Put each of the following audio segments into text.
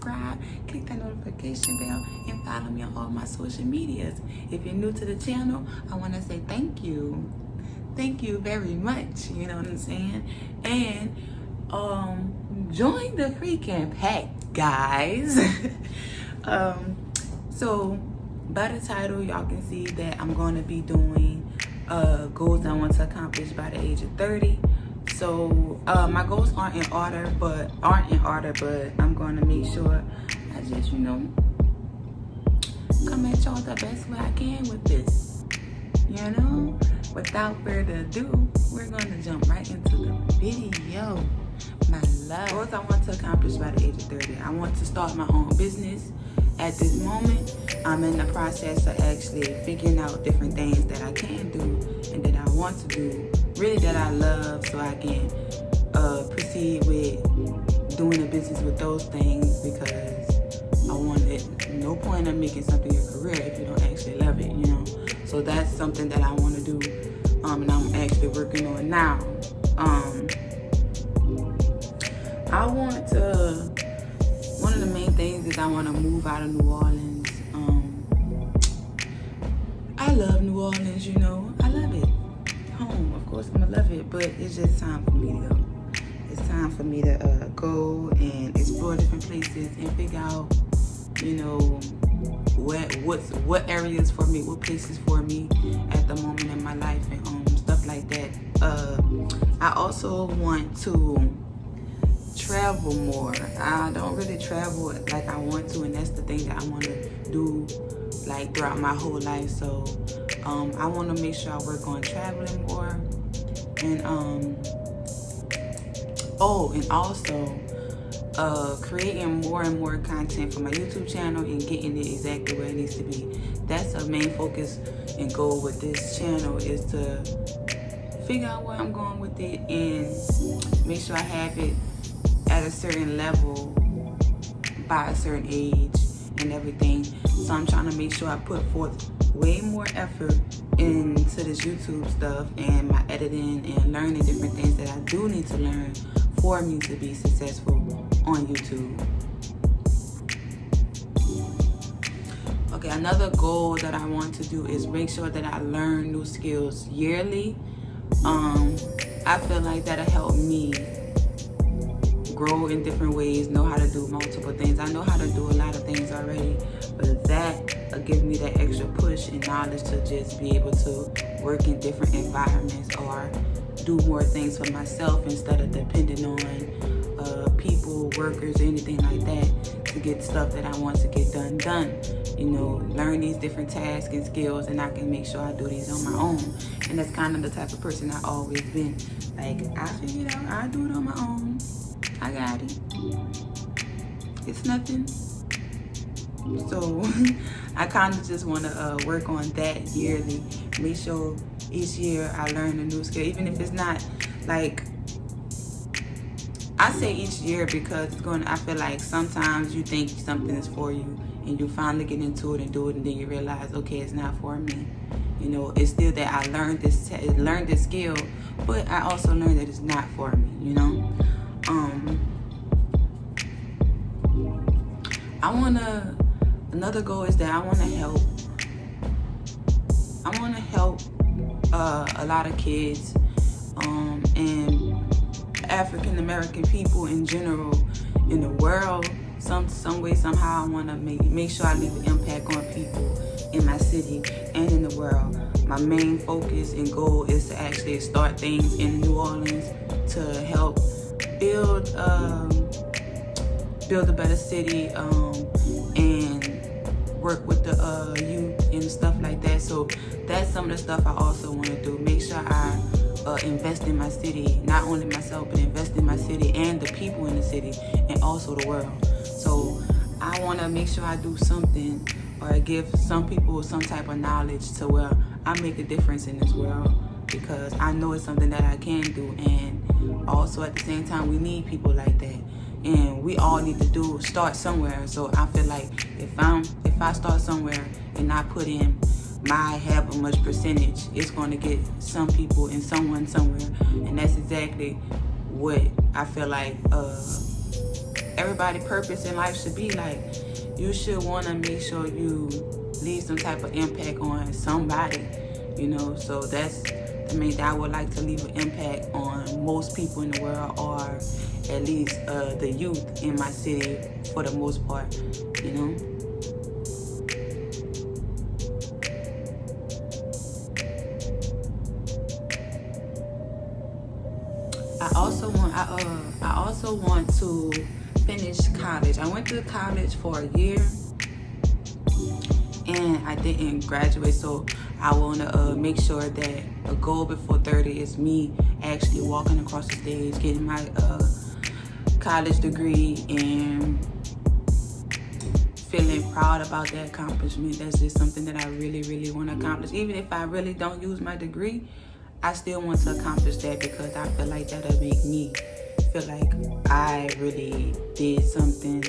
subscribe, click that notification bell, and follow me on all my social medias. If you're new to the channel, I want to say thank you. Thank you very much. You know what I'm saying? And join the freaking pack, guys. So by the title, y'all can see that I'm going to be doing goals I want to accomplish by the age of 30. So my goals aren't in order, but I'm going to make sure I just, come at y'all the best way I can with this. Without further ado, we're going to jump right into the video. My love. Goals I want to accomplish by the age of 30. I want to start my own business. At this moment, I'm in the process of actually figuring out different things that I can do and that I want to do, really that I love, so I can proceed with doing a business with those things, because I want it. No point in making something your career if you don't actually love it, So that's something that I want to do, and I'm actually working on now. I want to. One of the main things is I want to move out of New Orleans. I love New Orleans, I love it. Home, of course, I'm gonna love it, but it's just time for me to go. It's time for me to go and explore different places and figure out, what areas for me, what places for me at the moment in my life, and stuff like that. I also want to travel more. I don't really travel like I want to, and that's the thing that I want to do like throughout my whole life. So I want to make sure I work on traveling more, and and also creating more and more content for my YouTube channel and getting it exactly where it needs to be. That's a main focus and goal with this channel, is to figure out where I'm going with it and make sure I have it at a certain level by a certain age and everything. So I'm trying to make sure I put forth way more effort into this YouTube stuff and my editing and learning different things that I do need to learn for me to be successful on YouTube. Okay, another goal that I want to do is make sure that I learn new skills yearly. I feel like that'll help me grow in different ways, know how to do multiple things. I know how to do a lot of things already, but that will give me that extra push and knowledge to just be able to work in different environments or do more things for myself instead of depending on people, workers, or anything like that to get stuff that I want to get done. Learn these different tasks and skills, and I can make sure I do these on my own. And that's kind of the type of person I've always been. Like, I figure it out, I do it on my own. I got it. It's nothing. So I kind of just want to work on that yearly. Make sure each year I learn a new skill, even if it's not like, I say each year because I feel like sometimes you think something is for you and you finally get into it and do it, and then you realize, okay, it's not for me. It's still that I learned this skill, but I also learned that it's not for me, another goal is that I want to help a lot of kids and African American people in general in the world. Some way, somehow, I want to make sure I leave an impact on people in my city and in the world. My main focus and goal is to actually start things in New Orleans to help build a better city and work with the youth and stuff like that. So that's some of the stuff I also want to do. Make sure I invest in my city, not only myself, but invest in my city and the people in the city and also the world. So I want to make sure I do something or give some people some type of knowledge to where I make a difference in this world, because I know it's something that I can do. And also at the same time, we need people like that, and we all need to start somewhere. So I feel like if I start somewhere and I put in my however much percentage, it's going to get some people and someone somewhere. And that's exactly what I feel like everybody's purpose in life should be. Like, you should want to make sure you leave some type of impact on somebody, you know. So that's the main thing. I would like to leave an impact on most people in the world, or at least the youth in my city for the most part, you know. I also want to finish college. I went to college for a year and I didn't graduate, so I want to make sure that a goal before 30 is me actually walking across the stage, getting my college degree, and feeling proud about that accomplishment. That's just something that I really, really want to accomplish. Even if I really don't use my degree, I still want to accomplish that, because I feel like that'll make me feel like I really did something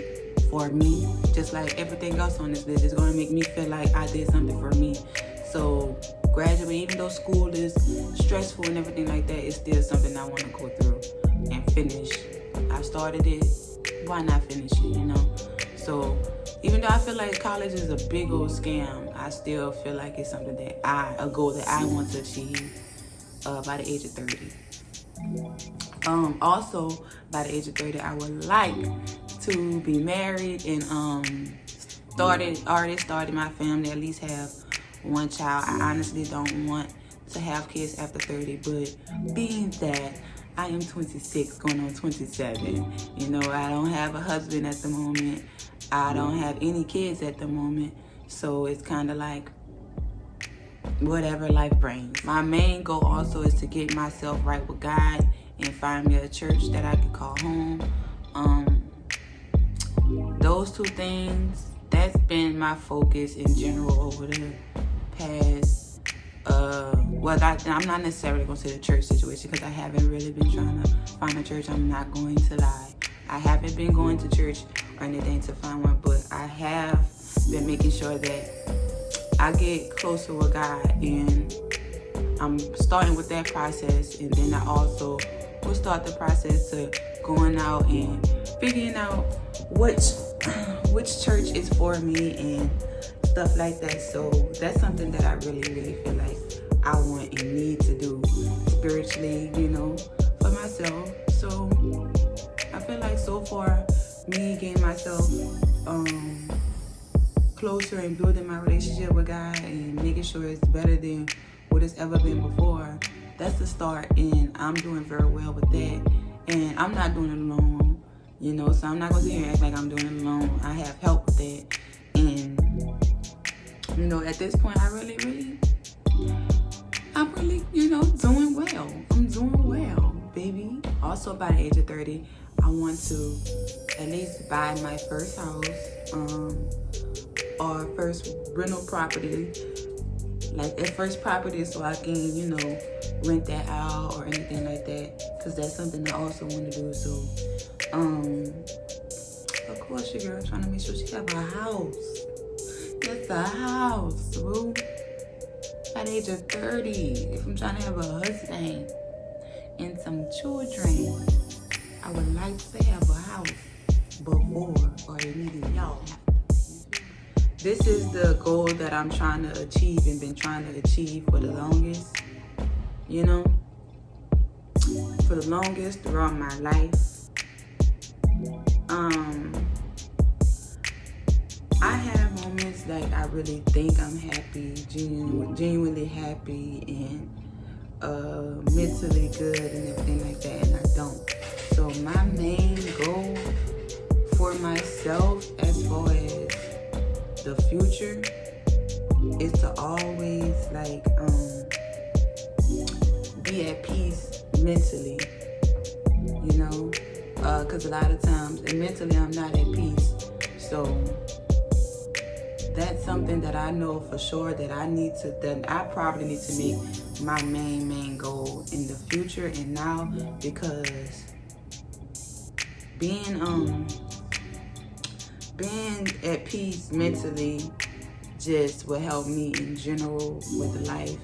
for me. Just like everything else on this list is going to make me feel like I did something for me. So graduate, even though school is stressful and everything like that, it's still something I want to go through and finish. I started it, why not finish it, you know? So even though I feel like college is a big old scam, I still feel like it's something that a goal that I want to achieve by the age of 30. Also, by the age of 30, I would like to be married and already started my family, at least have one child. I honestly don't want to have kids after 30, but being that I am 26 going on 27, you know, I don't have a husband at the moment. I don't have any kids at the moment. So it's kind of like whatever life brings. My main goal also is to get myself right with God and find me a church that I can call home. Those two things, that's been my focus in general over the past, I'm not necessarily going to say the church situation, because I haven't really been trying to find a church. I'm not going to lie. I haven't been going to church or anything to find one, but I have been making sure that I get closer with God, and I'm starting with that process, and then I also will start the process to going out and figuring out which church is for me and stuff like that. So that's something that I really, really feel like I want and need to do spiritually, you know, for myself. So I feel like so far, me getting myself closer and building my relationship with God and making sure it's better than what it's ever been before, that's the start, and I'm doing very well with that. And I'm not doing it alone, you know, so I'm not going to sit here and act like I'm doing it alone. I have help with that. And, you know, at this point, I'm really, you know, doing well. I'm doing well, baby. Also, by the age of 30, I want to at least buy my first house, or first rental property, like a first property, so I can, you know, rent that out or anything like that, because that's something I also want to do. So, of course, your girl trying to make sure she have a house. It's a house, boo. At the age of 30, if I'm trying to have a husband and some children, I would like to have a house before or immediately. Y'all, this is the goal that I'm trying to achieve and been trying to achieve for the longest, you know, for the longest throughout my life. I have moments like I really think I'm happy, genuinely happy, and mentally good and everything like that, and I don't. So my main goal for myself as far as the future is to always like be at peace mentally, you know, because a lot of times mentally I'm not at peace. So that's something that I know for sure that I probably need to make my main goal in the future and now, because being at peace mentally just will help me in general with life,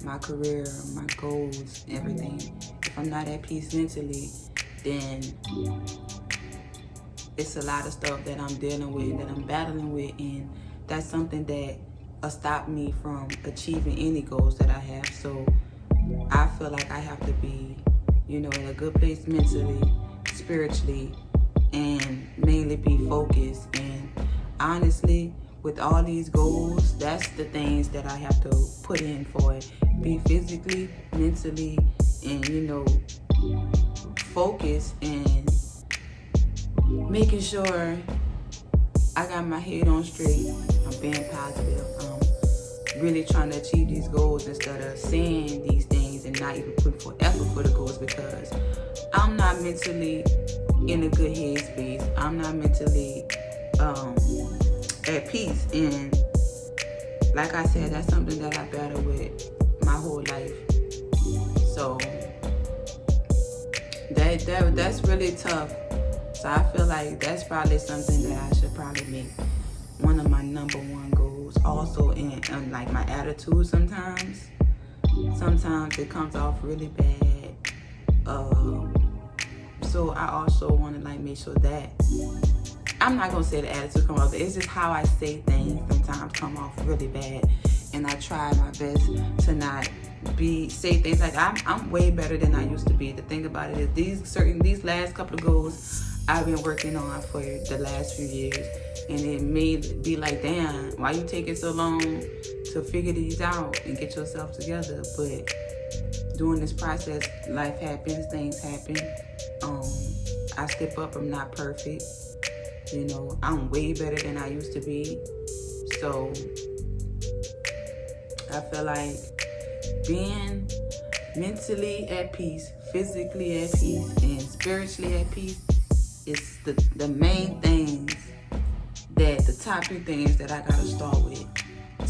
my career, my goals, everything. If I'm not at peace mentally, then it's a lot of stuff that I'm dealing with, that I'm battling with, and that's something that will stop me from achieving any goals that I have. So I feel like I have to be, in a good place mentally, spiritually, and mainly be focused. And honestly, with all these goals, that's the things that I have to put in for it. Be physically, mentally, and focused, and making sure I got my head on straight. I'm being positive. Really trying to achieve these goals instead of saying these things and not even putting forth effort for the goals, because I'm not mentally in a good headspace. I'm not mentally at peace. And like I said, that's something that I battle with my whole life. So that's really tough. So I feel like that's probably something that I should probably make one of my number one goals. Also in like my attitude sometimes it comes off really bad. So I also want to like make sure that I'm not gonna say the attitude come off. It's just how I say things sometimes come off really bad, and I try my best to not say things like I'm way better than I used to be. The thing about it is these last couple of goals I've been working on for the last few years, and it may be like, damn, why you taking so long to figure these out and get yourself together? But during this process, life happens, things happen. I slip up, I'm not perfect. I'm way better than I used to be. So I feel like being mentally at peace, physically at peace, and spiritually at peace is the main things, the top 3 things that I gotta start with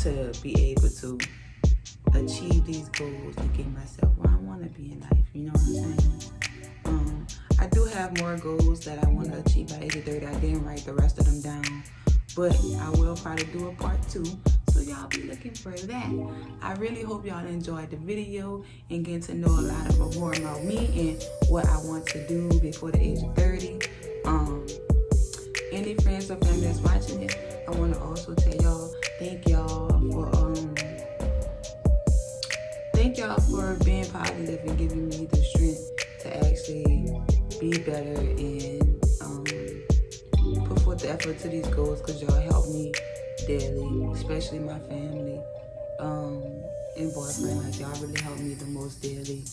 to be able to achieve these goals and get myself where I want to be in life. You know what I'm saying? I do have more goals that I want to achieve by age 30. I didn't write the rest of them down, but I will probably do a part 2. So y'all be looking for that. I really hope y'all enjoyed the video and get to know a lot more about me and what I want to do before the age of 30. Any friends or family that's watching it, I want to also tell y'all, thank y'all for being positive and giving me the strength to actually be better and put forth the effort to these goals, because y'all help me daily, especially my family and boyfriend. Like, y'all really help me the most daily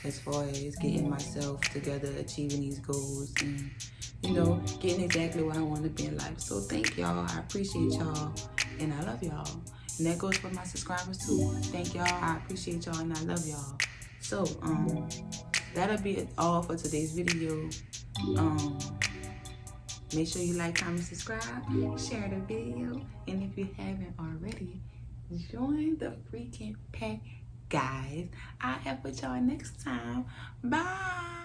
as far as getting myself together, achieving these goals, and getting exactly where I want to be in life. So thank y'all. I appreciate y'all, and I love y'all. And that goes for my subscribers too. Thank y'all. I appreciate y'all, and I love y'all. So that'll be all for today's video. Make sure you like, comment, subscribe, share the video, and if you haven't already, join the freaking pack, guys. I'll have with y'all next time. Bye.